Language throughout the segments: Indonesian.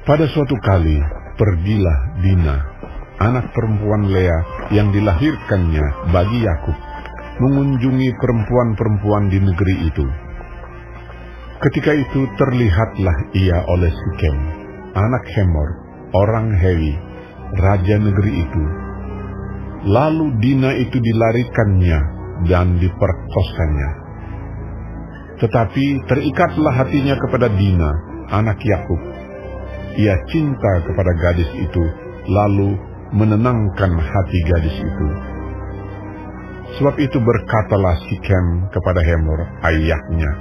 Pada suatu kali, pergilah Dina, anak perempuan Lea yang dilahirkannya bagi Yakub, mengunjungi perempuan-perempuan di negeri itu. Ketika itu terlihatlah ia oleh Sikem, anak Hemor, orang Hewi, raja negeri itu. Lalu Dina itu dilarikannya dan diperkosanya. Tetapi terikatlah hatinya kepada Dina, anak Yakub. Ia cinta kepada gadis itu, lalu menenangkan hati gadis itu. Sebab itu berkatalah Sikem kepada Hemor, ayahnya,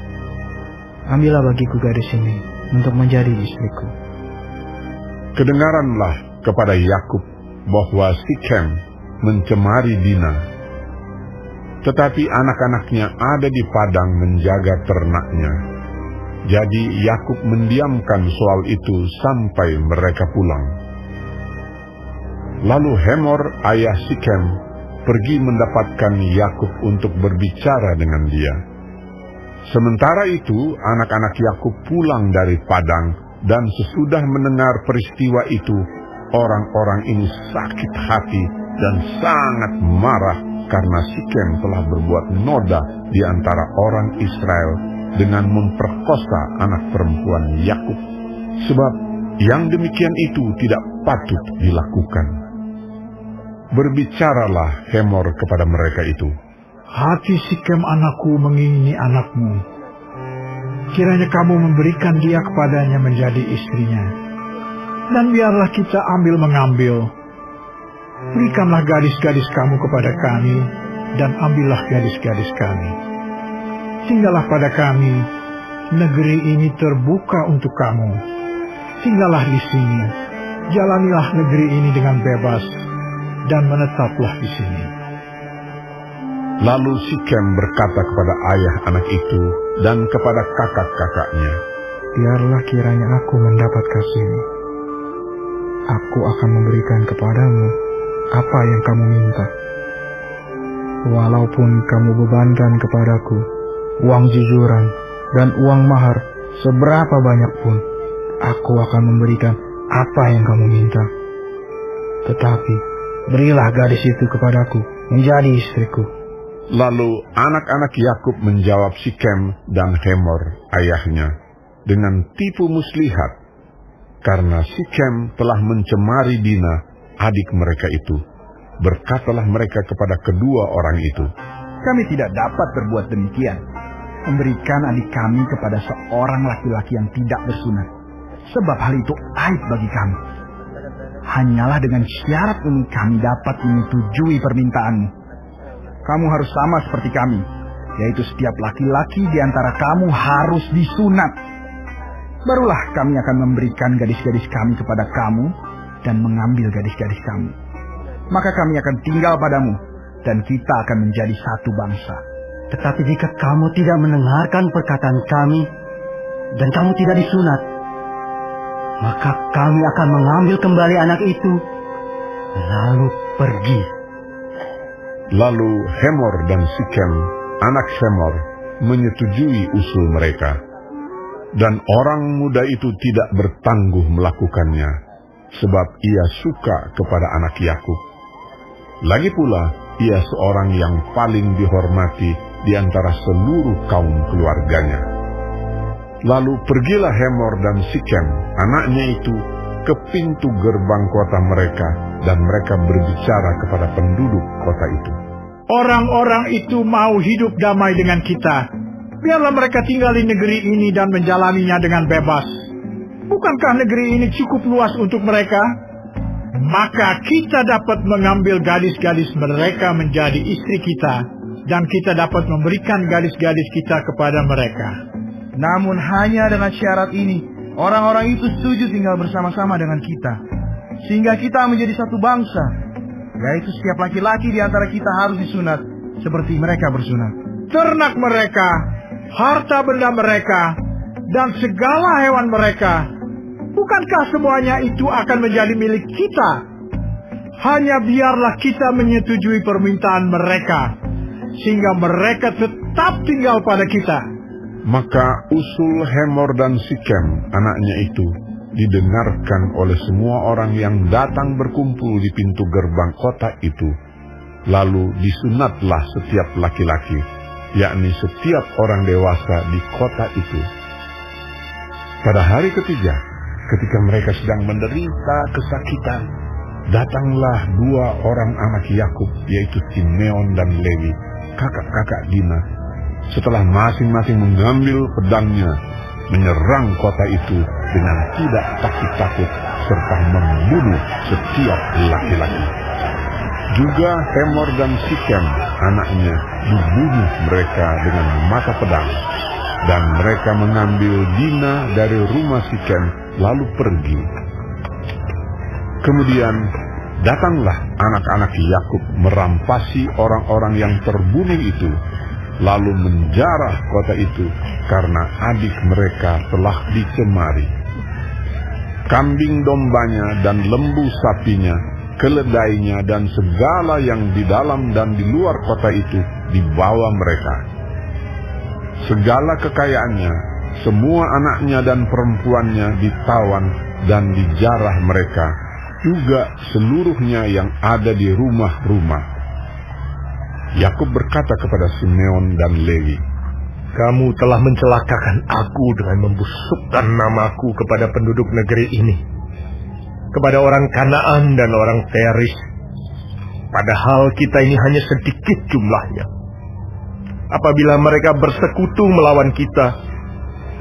"Ambillah bagiku gadis ini untuk menjadi istriku." Kedengaranlah kepada Yakub bahwa Sikem mencemari Dina. Tetapi anak-anaknya ada di padang menjaga ternaknya. Jadi Yakub mendiamkan soal itu sampai mereka pulang. Lalu Hemor, ayah Sikem, pergi mendapatkan Yakub untuk berbicara dengan dia. Sementara itu anak-anak Yakub pulang dari padang, dan sesudah mendengar peristiwa itu, orang-orang ini sakit hati dan sangat marah karena Sikem telah berbuat noda di antara orang Israel dengan memperkosa anak perempuan Yakub. Sebab yang demikian itu tidak patut dilakukan. Berbicaralah Hemor kepada mereka itu, "Hati Sikem anakku mengingini anakmu. Kiranya kamu memberikan dia kepadanya menjadi istrinya. Dan biarlah kita ambil-mengambil. Berikanlah gadis-gadis kamu kepada kami, dan ambillah gadis-gadis kami. Tinggallah pada kami, negeri ini terbuka untuk kamu. Tinggallah di sini, jalanilah negeri ini dengan bebas, dan menetaplah di sini." Lalu Sikem berkata kepada ayah anak itu dan kepada kakak-kakaknya, "Biarlah kiranya aku mendapat kasihmu. Aku akan memberikan kepadamu apa yang kamu minta. Walaupun kamu bebankan kepadaku uang jujuran dan uang mahar seberapa banyak pun, aku akan memberikan apa yang kamu minta. Tetapi berilah gadis itu kepadaku menjadi istriku." Lalu anak-anak Yakub menjawab Sikem dan Hemor ayahnya dengan tipu muslihat, karena Sikem telah mencemari Dina, adik mereka itu. Berkatalah mereka kepada kedua orang itu, "Kami tidak dapat berbuat demikian, memberikan adik kami kepada seorang laki-laki yang tidak bersunat, sebab hal itu aib bagi kami. Hanyalah dengan syarat ini kami dapat menyetujui permintaanmu. Kamu harus sama seperti kami, yaitu setiap laki-laki di antara kamu harus disunat. Barulah kami akan memberikan gadis-gadis kami kepada kamu dan mengambil gadis-gadis kamu. Maka kami akan tinggal padamu, dan kita akan menjadi satu bangsa. Tetapi jika kamu tidak mendengarkan perkataan kami, dan kamu tidak disunat, maka kami akan mengambil kembali anak itu, lalu pergi." Lalu Hemor dan Sikem, anak Hemor, menyetujui usul mereka. Dan orang muda itu tidak bertangguh melakukannya, sebab ia suka kepada anak Yakub. Lagi pula, ia seorang yang paling dihormati di antara seluruh kaum keluarganya. Lalu pergilah Hemor dan Sikem, anaknya itu, ke pintu gerbang kota mereka, dan mereka berbicara kepada penduduk kota itu. "Orang-orang itu mau hidup damai dengan kita. Biarlah mereka tinggal di negeri ini dan menjalaninya dengan bebas. Bukankah negeri ini cukup luas untuk mereka? Maka kita dapat mengambil gadis-gadis mereka menjadi istri kita, dan kita dapat memberikan gadis-gadis kita kepada mereka. Namun hanya dengan syarat ini, orang-orang itu setuju tinggal bersama-sama dengan kita, sehingga kita menjadi satu bangsa, yaitu setiap laki-laki di antara kita harus disunat, seperti mereka bersunat. Ternak mereka, harta benda mereka, dan segala hewan mereka, bukankah semuanya itu akan menjadi milik kita? Hanya biarlah kita menyetujui permintaan mereka, sehingga mereka tetap tinggal pada kita." Maka usul Hemor dan Sikem, anaknya itu, didengarkan oleh semua orang yang datang berkumpul di pintu gerbang kota itu. Lalu disunatlah setiap laki-laki, yakni setiap orang dewasa di kota itu. Pada hari ketiga, ketika mereka sedang menderita kesakitan, datanglah dua orang anak Yakub, yaitu Simeon dan Lewi, kakak-kakak Dina. Setelah masing-masing mengambil pedangnya, menyerang kota itu dengan tidak takut-takut, serta membunuh setiap laki-laki. Juga Hemor dan Sikem, anaknya, dibunuh mereka dengan mata pedang. Dan mereka mengambil Dina dari rumah Sikem, lalu pergi. Kemudian datanglah anak-anak Yakub merampasi orang-orang yang terbunuh itu, lalu menjarah kota itu karena adik mereka telah dicemari. Kambing dombanya dan lembu sapinya, keledainya dan segala yang di dalam dan di luar kota itu dibawa mereka. Segala kekayaannya, semua anaknya dan perempuannya ditawan dan dijarah mereka, juga seluruhnya yang ada di rumah-rumah. Yakub berkata kepada Simeon dan Lewi, "Kamu telah mencelakakan aku dengan membusukkan namaku kepada penduduk negeri ini, kepada orang Kanaan dan orang Feris, padahal kita ini hanya sedikit jumlahnya. Apabila mereka bersekutu melawan kita,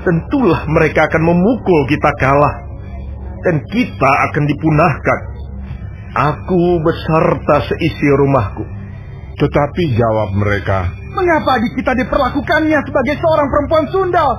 tentulah mereka akan memukul kita kalah, dan kita akan dipunahkan, aku beserta seisi rumahku." Tetapi jawab mereka, "Mengapa adik kita diperlakukannya sebagai seorang perempuan sundal?